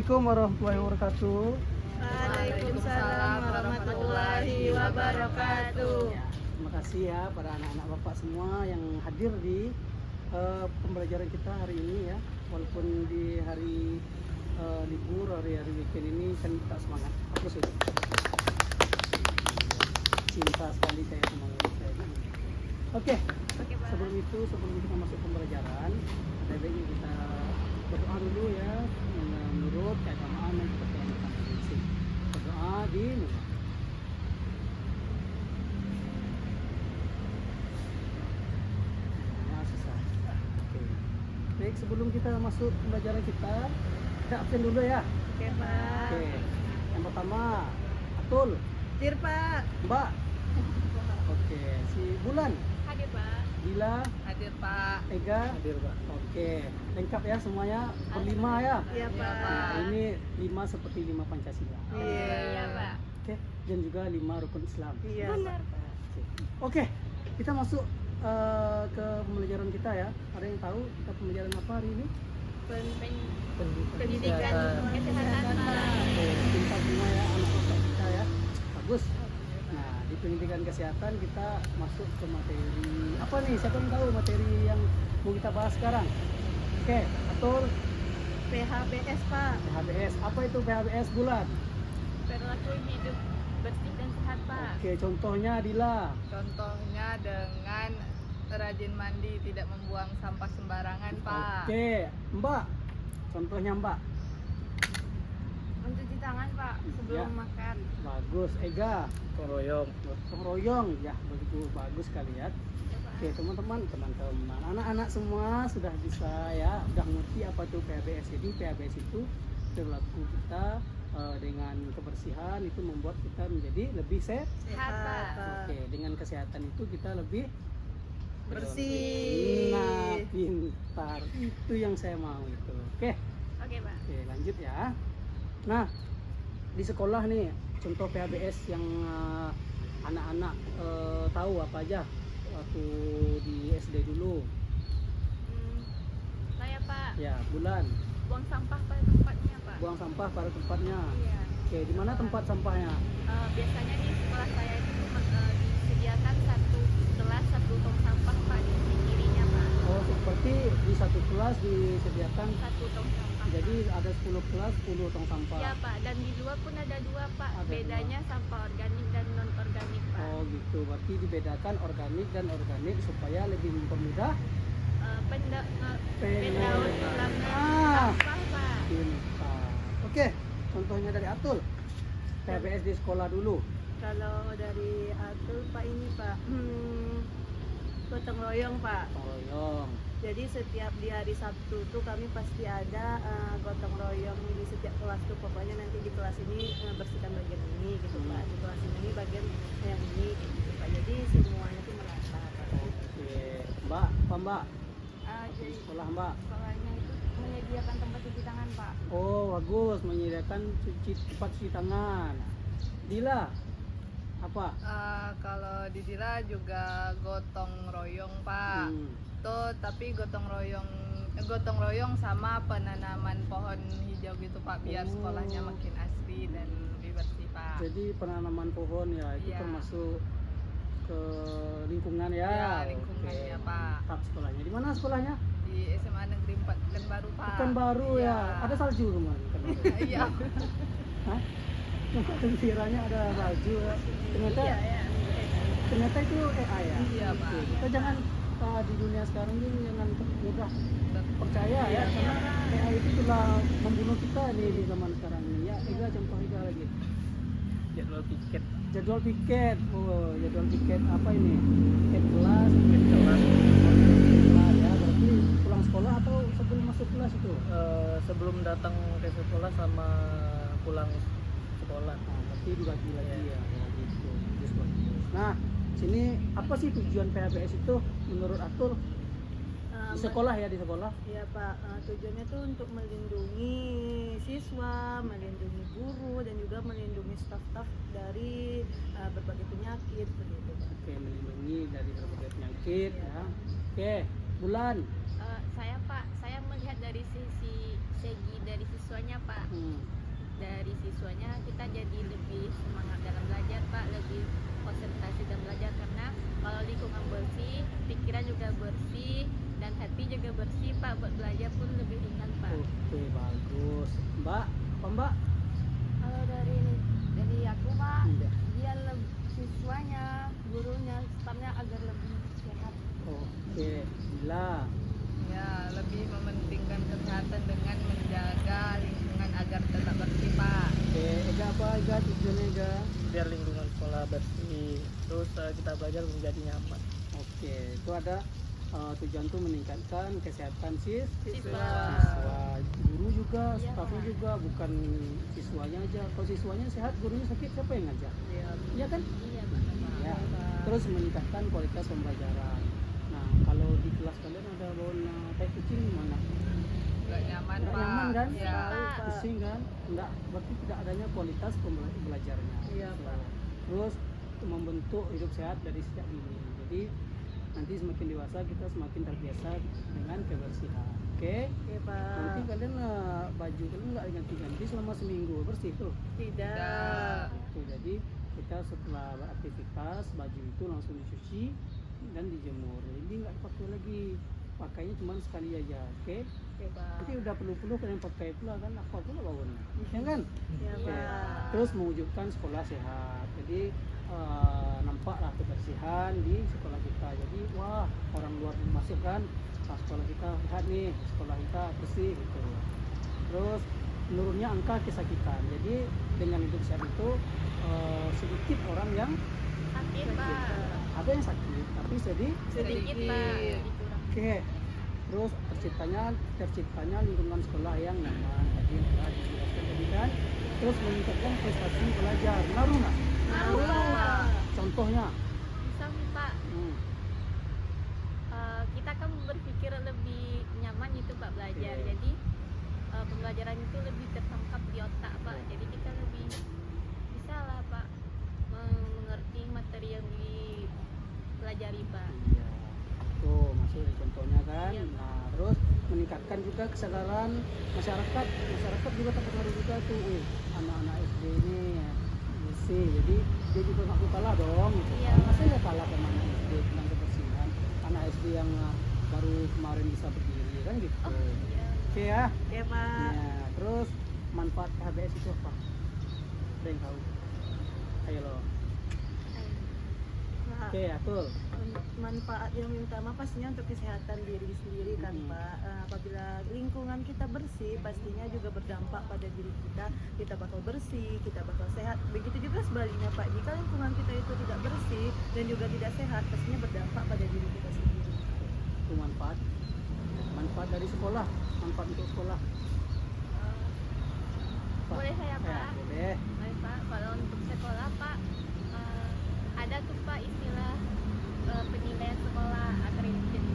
Assalamualaikum warahmatullahi wabarakatuh. Waalaikumsalam warahmatullahi wabarakatuh. Terima kasih ya pada anak-anak bapak semua yang hadir di pembelajaran kita hari ini ya. Walaupun di hari libur, hari-hari weekend ini kan kita semangat. Hapus itu. Cinta sekali saya sama saya. Oke. Sebelum kita masuk pembelajaran, ada baiknya kita berdoa dulu ya. Menurut keagamaan dan kepercayaan kita masing-masing. Berdoa di rumah. Baik, sebelum kita masuk pembelajaran kita absen dulu ya. Oke, Pak. Oke. Yang pertama, Atul, Hadir, Pak. Mbak. Oke, si Bulan, Hadir, Pak. Dila, Hadir, Pak. Ega. Hadir, Pak. Oke, lengkap ya semuanya berlima ya. Iya, Pak. Nah, ini 5 seperti 5 Pancasila. Iya, Pak. Oke, dan juga 5 rukun Islam. Iya, Benar. Pak. Oke, kita masuk ke pembelajaran kita ya. Ada yang tahu kita pembelajaran apa hari ini? Pendidikan kesehatan, Pak. Oke, pintar semua ya anak-anak kita ya. Bagus. Nah, di pendidikan kesehatan kita masuk ke materi apa nih? Siapa yang tahu materi yang mau kita bahas sekarang? Oke, Atul, PHBS, Pak. PHBS. Apa itu PHBS Bulan? Perilaku hidup bersih dan sehat, Pak. Oke, contohnya Dila. Contohnya dengan rajin mandi, tidak membuang sampah sembarangan, Pak. Oke, Mbak. Contohnya Mbak. Mencuci tangan, Pak, sebelum Ya. makan. Bagus. Ega. Koroyong. Gotong royong. Ya, begitu bagus sekali ya. Oke, teman-teman, anak-anak semua sudah bisa ya, udah ngerti apa itu PHBS. Jadi PHBS itu perilaku kita dengan kebersihan itu membuat kita menjadi lebih Sehat, Pak. Oke, dengan kesehatan itu kita lebih Bersih. Nah, pintar. Itu yang saya mau itu. Oke, Oke, Pak. oke, lanjut ya. Nah, di sekolah nih contoh PHBS yang anak-anak tahu apa aja waktu di SD dulu. Saya, Pak, Ya, Bulan. buang sampah pada tempatnya, Pak. Buang sampah pada tempatnya. Iya. Oke, di mana tempat sampahnya? Biasanya di sekolah saya itu disediakan satu kelas satu tong sampah, Pak, di sisi kirinya, Pak. Oh, seperti di satu kelas disediakan. Satu tong sampah. Jadi ada 10 kelas, 10 tong sampah. Iya, Pak. Dan di luar pun ada dua, Pak. Ada Bedanya sampah organik dan non organik, Pak. Oh, gitu. Berarti dibedakan organik dan organik supaya lebih mempermudah Pendaur ulang Ah. sampah, Pak. pintar. Oke, contohnya dari Atul. PHBS di sekolah dulu. Kalau dari Atul, Pak, ini, Pak, gotong royong, Pak. Gotong royong. Jadi setiap di hari Sabtu tuh kami pasti ada gotong royong di setiap kelas tuh. Pokoknya nanti di kelas ini bersihkan bagian ini gitu, Pak. Di kelas ini bagian yang ini gitu, Pak. Jadi semuanya tuh merata, Pak. Oke, Mbak, apa Mbak? Di Jadi sekolah Mbak. sekolahnya itu menyediakan tempat cuci tangan, Pak. Oh, bagus, menyediakan tempat cuci tangan. Dila, apa? Kalau di Dila juga gotong royong, Pak. Tuh, tapi gotong royong sama penanaman pohon hijau gitu, Pak, biar Oh. sekolahnya makin asri dan lebih bersih, Pak. Jadi penanaman pohon ya itu Iya. termasuk ke lingkungan ya. Ya, lingkungannya, Oke, Pak. mantap sekolahnya. Di mana sekolahnya? Di SMA Negeri 4 Pekanbaru, Pak. Pekanbaru ya. Ada salju kemarin. Pekanbaru. Iya. Hah? Tempat gembiranya ada salju ya. Ternyata ternyata itu AI ya. Iya, Pak. Oke, kita jangan di dunia sekarang ini jangan mudah percaya ya, karena AI itu telah membunuh kita di zaman sekarang ini ya. Ega, contoh Ega lagi. Jadwal piket. Jadwal piket. Oh, jadwal piket apa ini? Piket kelas. Kelas. Nah, ya, berarti pulang sekolah atau sebelum masuk kelas itu? Sebelum datang ke sekolah sama pulang sekolah. Nah, berarti dibagi lagi ya. Ya, gitu. Bagus. Nah, sini apa sih tujuan PHBS itu menurut Atul? Di sekolah ya, di sekolah. Iya, Pak. Tujuannya tuh untuk melindungi siswa, melindungi guru, dan juga melindungi staf-staf dari berbagai penyakit seperti itu, Pak. Oke, melindungi dari berbagai penyakit ya. Oke, Bulan. Saya, Pak, saya melihat dari sisi segi dari siswanya Pak. Hmm. Dari siswanya kita jadi lebih semangat dalam belajar Pak, lebih konsentrasi dalam belajar karena kalau lingkungan bersih, pikiran juga bersih dan hati juga bersih Pak, buat belajar pun lebih ringan Pak. Oke, bagus. Mbak, apa Mbak? Kalau dari aku Pak, Iya. biar siswanya, gurunya, stafnya agar lebih sehat. Oke, Bila. Ya, lebih mementingkan kesehatan dengan menjaga lingkungan agar tetap bersih, Pak. Oke, Ega apa Ega tujuannya Ega? Biar lingkungan sekolah bersih, terus kita belajar menjadi nyaman. Oke, itu ada tujuan tuh meningkatkan kesehatan Siswa. Guru juga, Iya, stafnya Pak. juga, bukan siswanya aja. Kalau siswanya sehat, gurunya sakit, siapa yang ngajar? Iya, Iya kan? Iya Pak. Ya. Terus meningkatkan kualitas pembelajaran. Nah, kalau di kelas kalian ada bawa tai kucing gimana? nggak nyaman, Nggak Pak. nyaman kan? Ya, Pak. Pusing kan? Enggak, berarti tidak adanya kualitas pembelajarannya. Iya, Pak. Terus membentuk hidup sehat dari sejak dini. Jadi nanti semakin dewasa kita semakin terbiasa dengan kebersihan. Oke? Oke Nanti Pak. kalian baju kalian nggak ganti-ganti selama seminggu bersih tuh. Tidak. Tuh, jadi kita setelah beraktivitas baju itu langsung dicuci dan dijemur. Jadi nggak dipakai lagi. Pakainya cuma sekali aja. Oke? Oke Pak. Nanti udah perlu kalian pakai pula kan apa pula baunya. Ya kan? Ya Oke. Pak. Terus mewujudkan sekolah sehat. Jadi nampaklah kebersihan di sekolah kita. Jadi wah, orang luar masuk kan, sekolah kita sehat nih, sekolah kita bersih gitu. Terus menurunnya angka kesakitan. Jadi dengan hidup sehat itu sedikit orang yang Sakit Pak. ada yang sakit, tapi Sedikit Pak. Sedikit. Dikurang. Oke. Terus terciptanya lingkungan sekolah yang nyaman. Tadi telah dijelaskan tadi kan. Terus meningkatkan prestasi belajar. Ngaruh nggak? Ngaruh, Pak. Contohnya, Bisa nih Pak. Kita kan berpikir lebih nyaman itu Pak belajar. Oke. Jadi pembelajaran itu lebih tertangkap di otak Pak. Jadi kita lebih bisa lah Pak mengerti materi yang dipelajari Pak. Iya. Tuh masuk di contohnya kan. Iya. Nah, terus meningkatkan juga kesadaran masyarakat. Masyarakat juga terpengaruh juga tuh. Anak-anak SD ini bersih. Jadi dia juga nggak mau kalah dong. Gitu. Iya. Masa ya kalah sama anak SD tentang kebersihan. Anak SD yang baru kemarin bisa berdiri kan gitu. Oh iya. Oke ya. Oke Pak. Ya, terus manfaat HBS itu apa? Ada yang tahu? Ayo lo. Pak. Oke, Atul. Manfaat yang utama pastinya untuk kesehatan diri sendiri kan Pak. Apabila lingkungan kita bersih pastinya juga berdampak pada diri kita. Kita bakal bersih, kita bakal sehat. Begitu juga sebaliknya Pak. Jika lingkungan kita itu tidak bersih dan juga tidak sehat, pastinya berdampak pada diri kita sendiri. Itu manfaat. Manfaat dari sekolah, manfaat untuk sekolah. Pak. Boleh saya Ya, Pak? boleh. Baik Pak, kalau untuk sekolah Pak ada tuh Pak istilah penilaian sekolah,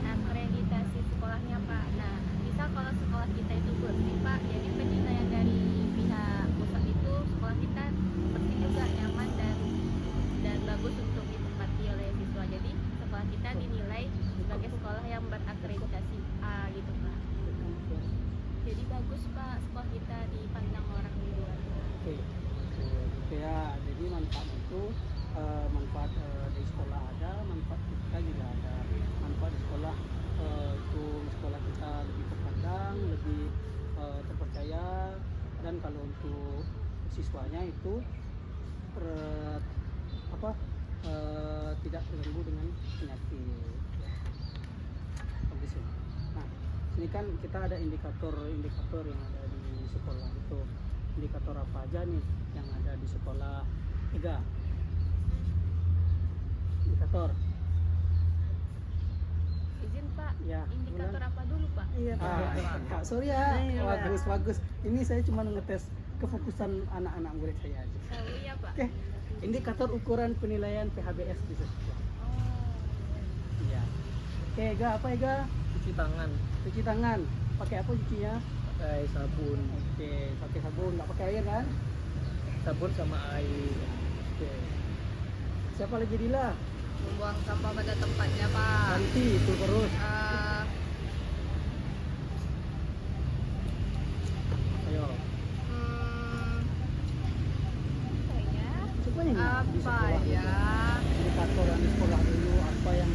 akreditasi sekolahnya Pak. Nah, misal kalau sekolah kita itu bersih Pak, jadi penilaian dari pihak pusat itu sekolah kita bersih juga, nyaman dan bagus untuk ditempati oleh siswa. Jadi sekolah kita dinilai sebagai sekolah yang berakreditasi A gitu Pak. Jadi bagus Pak sekolah kita dipandang orang di luar. Oke. Gitu ya. Jadi manfaat itu manfaat di sekolah ada, manfaat kita juga ada. Manfaat di sekolah itu sekolah kita lebih terpandang, lebih terpercaya, dan kalau untuk siswanya itu tidak terganggu dengan penyakit. Bagus ya. Nah, ini kan kita ada indikator yang ada di sekolah itu. Indikator apa aja nih yang ada di sekolah? 3 indikator. Izin Pak, Ya, indikator bulan. apa dulu Pak? Iya Kak, sorry ya. Iya. Bagus. Ini saya cuma ngetes kefokusan anak-anak murid saya aja. Tahu ya Pak. Oke. Indikator ukuran penilaian PHBS di sekolah. Oh, Iya. Oke, Ega, apa Ega? cuci tangan, Cuci tangan. Pakai apa cucinya? pakai sabun, Oke, pakai sabun, nggak pakai air kan? sabun sama air. Oke. Siapa lagi Dila? Membuang sampah pada tempatnya, Pak. Nanti itu terus. di apa sekolah ya? dulu. Indikator yang di sekolah dulu apa yang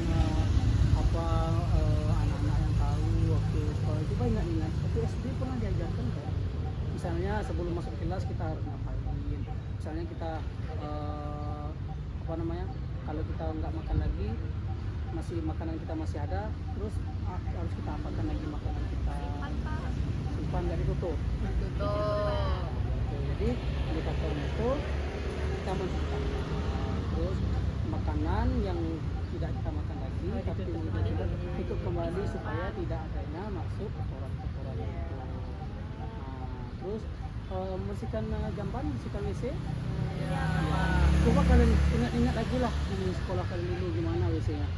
anak-anak yang tahu waktu sekolah, coba ingat-ingat waktu SD pernah diajarkan kan, misalnya sebelum masuk kelas kita harus ngapain, misalnya kita apa namanya, kalau kita nggak makan lagi, makanan kita masih ada, terus harus kita apakan lagi makanan kita, simpan nggak ditutup. Tutup. Jadi indikatornya itu kita mensimpan, terus makanan yang tidak kita makan lagi tapi kita tutup kembali supaya tidak adanya masuk kotoran-kotoran itu. Terus bersihkan jamban, bersihkan WC. Ya. Coba kalian ingat-ingat lagi lah di sekolah kalian dulu gimana WC-nya.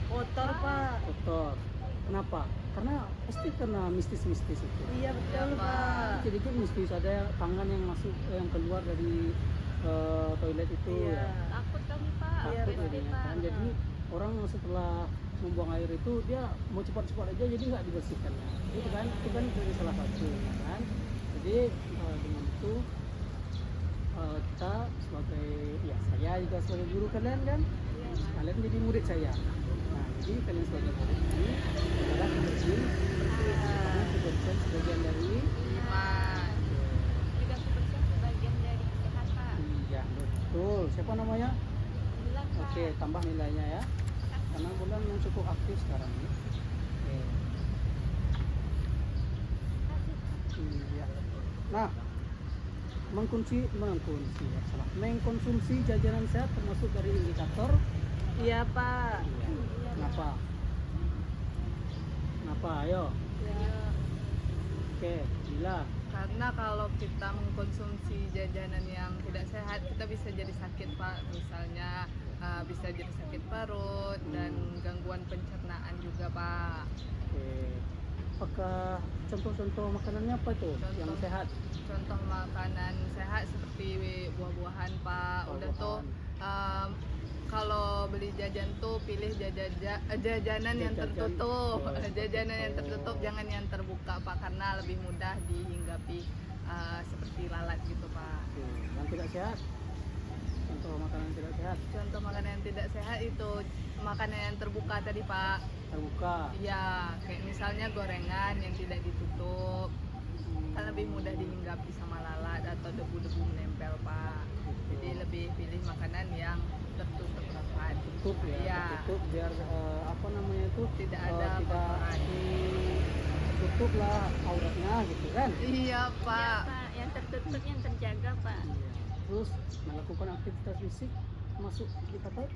Kotor pak. Kotor. Kenapa? Karena pasti karena mistis-mistis itu. Iya betul pak. Sedikit mistis, ada tangan yang masuk, yang keluar dari toilet itu. Iya. Ya. Takut kami pak. Iya, Takut Pak. jadinya kan. Jadi orang setelah membuang air itu dia mau cepat-cepat aja, jadi nggak dibersihkannya. Itu kan dari salah satu, ya kan. Jadi dengan itu kita sebagai, ya saya juga sebagai guru kalian kan, kalian jadi murid saya. Nah, jadi kalian sebagai murid ini adalah kebersihan, karena kebersihan sebagian dari Iman. Juga kebersihan sebagian dari kesehatan. iya betul. Siapa namanya? Bulan pak. Oke, tambah nilainya ya. Karena Bulan yang cukup aktif sekarang ini. Oke. Iya. Nah, mengkonsumsi jajanan sehat termasuk dari indikator. Iya pak. Iya. Kenapa? Ayo. Oke, Bila. Karena kalau kita mengkonsumsi jajanan yang tidak sehat, kita bisa jadi sakit pak. Misalnya bisa jadi sakit perut dan gangguan pencernaan juga pak. Oke. Apakah contoh-contoh makanannya apa tuh yang Contoh. sehat? Contoh makanan sehat seperti buah-buahan pak. Udah tuh kalau beli jajan tuh pilih jajanan yang tertutup. Oh, Jajanan yang tertutup, oh. jangan yang terbuka pak, karena lebih mudah dihinggapi seperti lalat gitu pak. Oke. Yang tidak sehat. Contoh makanan yang tidak sehat Contoh makanan yang tidak sehat itu makanan yang terbuka tadi pak. terbuka. Iya, kayak misalnya gorengan yang tidak ditutup, kan lebih mudah dihinggapi sama lalat atau debu-debu menempel pak. Jadi lebih pilih makanan yang tertutup rapat. Tutup ya, Iya. tertutup biar apa namanya itu Tidak ada tidak kotoran. tutup lah auratnya gitu kan. Iya Iya pak. pak. Yang tertutup yang terjaga pak. Iya. Terus melakukan aktivitas fisik masuk indikator.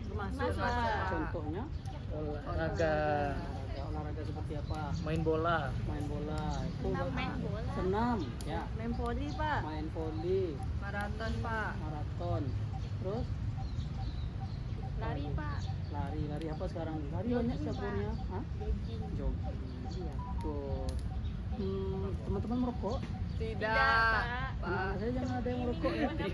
Termasuk Masuk. pak. Contohnya Olahraga, olahraga seperti apa? main bola, Main bola itu Senam main bola. senam ya, Main voli pak. main voli, Maraton pak. maraton, terus Lari pak. lari apa sekarang? Lari Jogging, banyak caburnya, hah? Jogging. Jogging, iya. Tuh. Teman-teman merokok? Tidak Pak. Anak saya jangan ada yang merokok ya. Tidak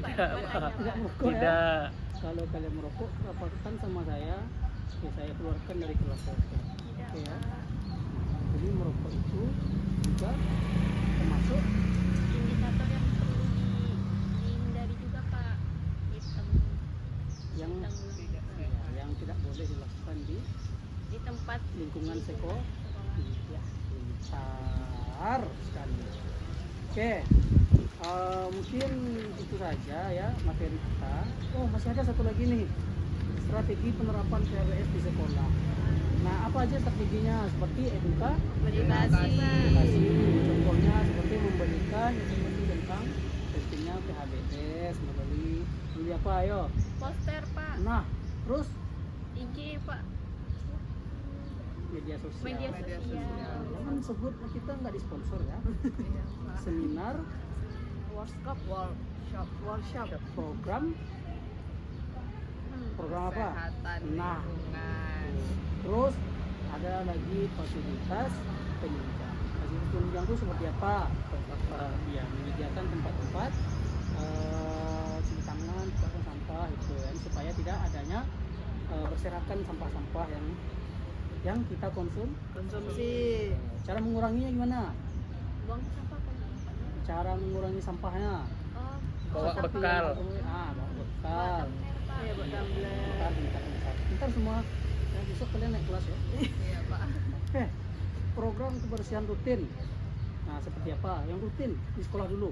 Tidak merokok ya. tidak, Kalau kalian merokok, laporkan sama saya. Oke, saya keluarkan dari kelas saya. Tidak Oke ya. pak. Jadi merokok itu juga termasuk Indikator yang perlu dihindari juga pak. Hitam. yang yang tidak boleh dilakukan Di tempat lingkungan sekolah. ya, pintar sekali. Oke, mungkin itu saja ya materi kita. Oh, masih ada satu lagi nih, strategi penerapan PBS di sekolah. Nah, apa aja strateginya? Seperti Meditasi. edukasi, contohnya seperti memberikan informasi tentang pentingnya PHBS melalui apa? Ayo. Poster pak. Nah, terus IG pak. media sosial. Media Media sosial. sosial. Jangan sebut, kita nggak disponsor ya. Iya, Pak. Seminar, Workshop. Workshop. program apa? Kesehatan Nah. lingkungan. Terus ada lagi fasilitas penunjang. Fasilitas penunjang itu seperti apa? Ya, menyediakan tempat-tempat cuci tangan, tempat sampah itu kan, supaya tidak adanya berserakan sampah-sampah yang kita Konsumsi. Cara menguranginya gimana? Buang sampah pak. Cara mengurangi sampahnya? Oh. bawa sampah. bekal, Bawa bekal. Buat Iya, buat tumbler. Bentar semua. Ya, besok kalian naik kelas ya. Iya Pak. Oke, program kebersihan rutin. Nah, seperti apa? Yang rutin di sekolah dulu.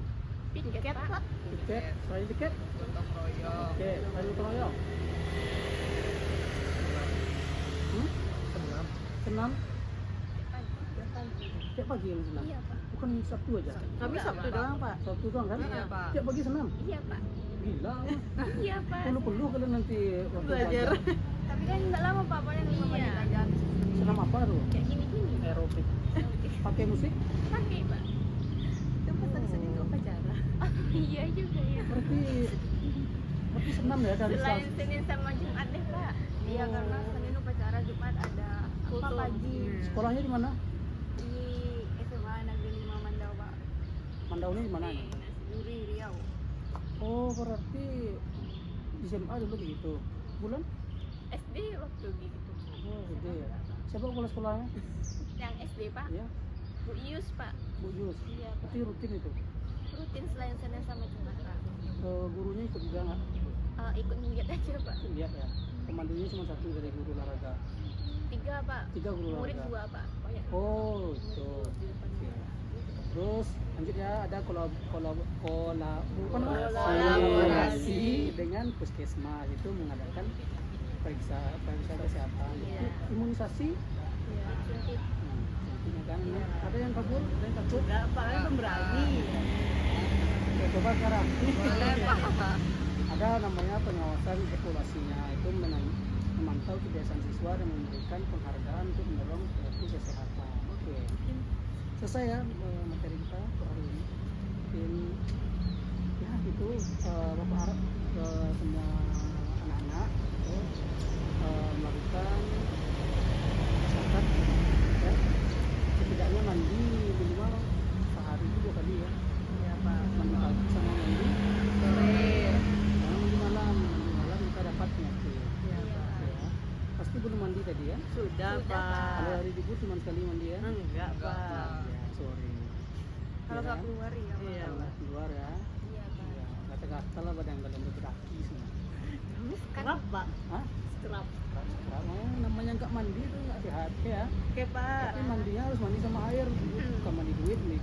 Piket pak. Tiket, selain tiket. Gotong royong. Oke, selain gotong royong. Senam. Senam. Pagi. Tiap pagi yang senam. Iya pak. Bukan Sabtu aja. Kami Sabtu doang, Pak. Sabtu doang kan? Iya, Pak. Tiap pagi senam. Iya pak. Gila. Iya pak. Perlu kalian nanti waktu Belajar. pelajar. Tapi kan enggak lama Pak, paling 5 menit aja habis. Senam apa tuh? Kayak gini-gini. Aerobik. Pakai musik? Pakai pak. Itu pas tadi sedih ke upacara. Iya juga ya. Berarti senam ya dari Selain Senin sama Jumat deh pak. Iya, karena Senin upacara, Jumat ada apa Kultum. pagi sekolahnya di mana? di SMA Negeri 5 Mandau, Pak. Mandaunya di mana? Duri Riau. Oh, berarti di SMA dulu begitu. Bulan? SD waktu gitu. Oh, gede ya. Siapa kepala sekolahnya? Yang SD pak. Ya, Bu Ius pak. Bu Yus. Iya pak. Berarti rutin itu. Rutin selain Senin sama Jumat pak. Gurunya ikut juga nggak? Ikut ngeliat aja pak. Lihat ya. Pemandunya cuma satu dari guru olahraga. 3 pak. 3 guru Murid olahraga. 2 pak. Banyak. Oh, itu. Oke. Terus lanjut ya, ada kolaborasi dengan puskesmas itu mengadakan periksa kesehatan. Iya. Imunisasi. Iya. Suntik. Intinya kan ada yang kabur, ada yang takut. Enggak, Pak, kan pemberani. Oke, coba sekarang. Boleh Pak. Ada namanya pengawasan evaluasinya itu memantau kebiasaan siswa dan memberikan penghargaan untuk mendorong perilaku kesehatan. Oke. Selesai ya materi kita untuk hari ini. Mungkin ya itu Bapak harap semua anak-anak itu, melakukan zakat ya. Setidaknya mandi minimal sehari itu 2 kali ya. Iya, Pak. Mandi pagi sama mandi Sore. mandi malam kita dapat penyakit. Iya, Pak. Ya. Pasti belum mandi tadi ya. Sudah, Sudah, Pak. Kalau hari libur cuma sekali mandi ya. Enggak, Pak. Ya, sorry. Kalau Ya. nggak keluar ya, Pak. Iya, nggak keluar ya. Iya pak. Ya, kata-kata lah badan-badan berkaki semua. Kerap, Pak. Hah? Kerap. Namanya nggak mandi itu nggak sehat ya. Oke, Pak. Tapi mandinya harus mandi sama air, bukan mandi duit ya.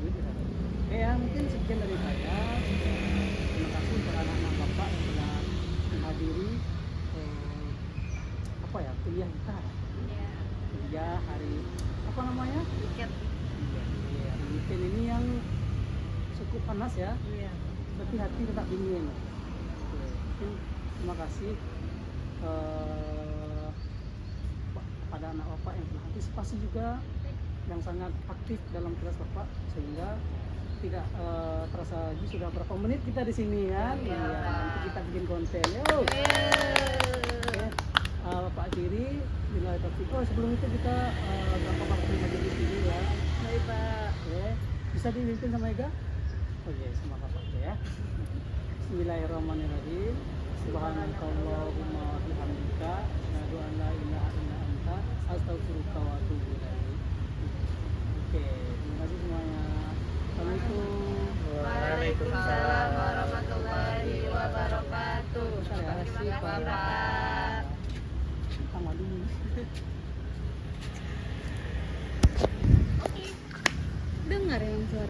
Oke ya, mungkin sekian dari saya. Terima kasih untuk anak-anak bapak yang telah menghadiri apa ya kuliah kita. Iya. Kuliah hari apa namanya? Tiket. Iya, weekend ini yang cukup panas ya. Iya. Tapi hati tetap dingin. Oke, mungkin terima kasih pada anak bapak yang telah antisipasi juga, yang sangat aktif dalam kelas bapak sehingga tidak terasa lagi sudah berapa menit kita di sini kan. Iya, nanti kita bikin konten. Yo. Oke. Bapak Kiri, bila topik. Oh, sebelum itu kita berapa waktu majelis dulu ya. Baik, Pak. Oke. Bisa dipimpin sama Ega? Oke, sama Bapak ya. Bismillahirrahmanirrahim. Subhanakallahumma wa bihamdika asyhadu an la ilaha illa anta astaghfiruka wa atubu ilaik. Oke, terima kasih semuanya. Assalamualaikum. Waalaikumsalam warahmatullahi wabarakatuh. Terima kasih Pak. Sama dulu. Oke. Dengar yang suara